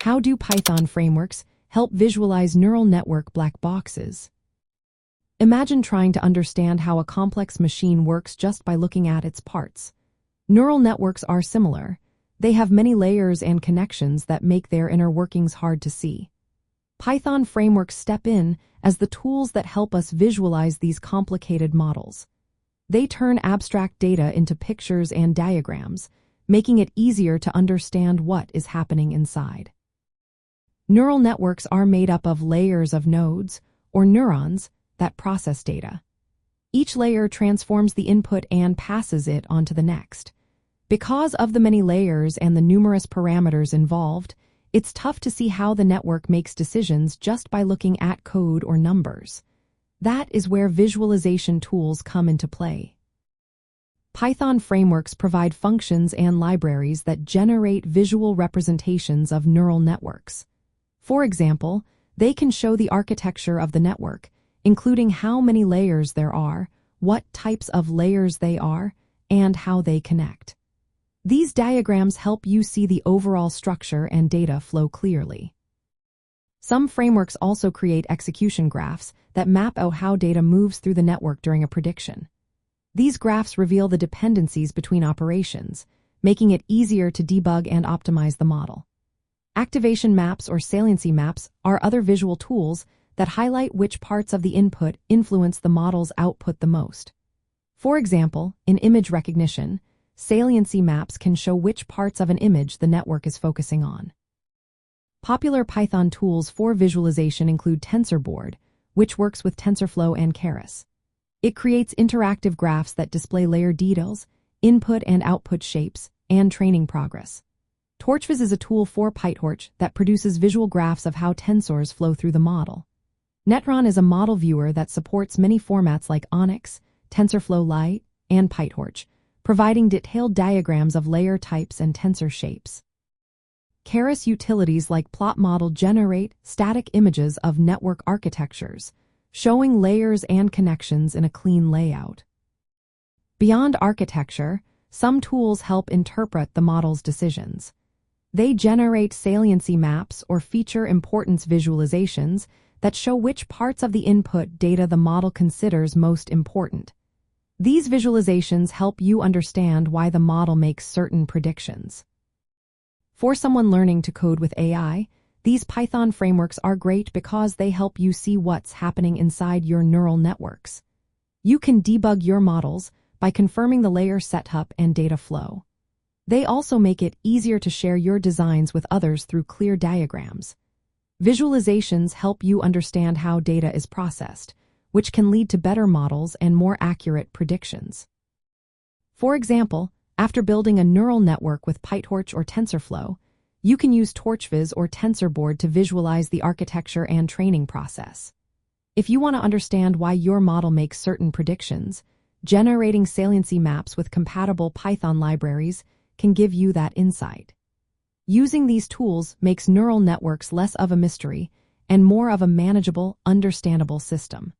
How do Python frameworks help visualize neural network black boxes? Imagine trying to understand how a complex machine works just by looking at its parts. Neural networks are similar. They have many layers and connections that make their inner workings hard to see. Python frameworks step in as the tools that help us visualize these complicated models. They turn abstract data into pictures and diagrams, making it easier to understand what is happening inside. Neural networks are made up of layers of nodes, or neurons, that process data. Each layer transforms the input and passes it onto the next. Because of the many layers and the numerous parameters involved, it's tough to see how the network makes decisions just by looking at code or numbers. That is where visualization tools come into play. Python frameworks provide functions and libraries that generate visual representations of neural networks. For example, they can show the architecture of the network, including how many layers there are, what types of layers they are, and how they connect. These diagrams help you see the overall structure and data flow clearly. Some frameworks also create execution graphs that map out how data moves through the network during a prediction. These graphs reveal the dependencies between operations, making it easier to debug and optimize the model. Activation maps or saliency maps are other visual tools that highlight which parts of the input influence the model's output the most. For example, in image recognition, saliency maps can show which parts of an image the network is focusing on. Popular Python tools for visualization include Tensor, which works with TensorFlow and Keras. It creates interactive graphs that display layer details, input and output shapes, and training progress. Torchviz is a tool for PyTorch that produces visual graphs of how tensors flow through the model. Netron is a model viewer that supports many formats like Onyx, TensorFlow Lite, and PyTorch, providing detailed diagrams of layer types and tensor shapes. Keras utilities like Plot Model generate static images of network architectures, showing layers and connections in a clean layout. Beyond architecture, some tools help interpret the model's decisions. They generate saliency maps or feature importance visualizations that show which parts of the input data the model considers most important. These visualizations help you understand why the model makes certain predictions. For someone learning to code with AI, these Python frameworks are great because they help you see what's happening inside your neural networks. You can debug your models by confirming the layer setup and data flow. They also make it easier to share your designs with others through clear diagrams. Visualizations help you understand how data is processed, which can lead to better models and more accurate predictions. For example, after building a neural network with PyTorch or TensorFlow, you can use Torchviz or Tensor to visualize the architecture and training process. If you want to understand why your model makes certain predictions, generating saliency maps with compatible Python libraries can give you that insight. Using these tools makes neural networks less of a mystery and more of a manageable, understandable system.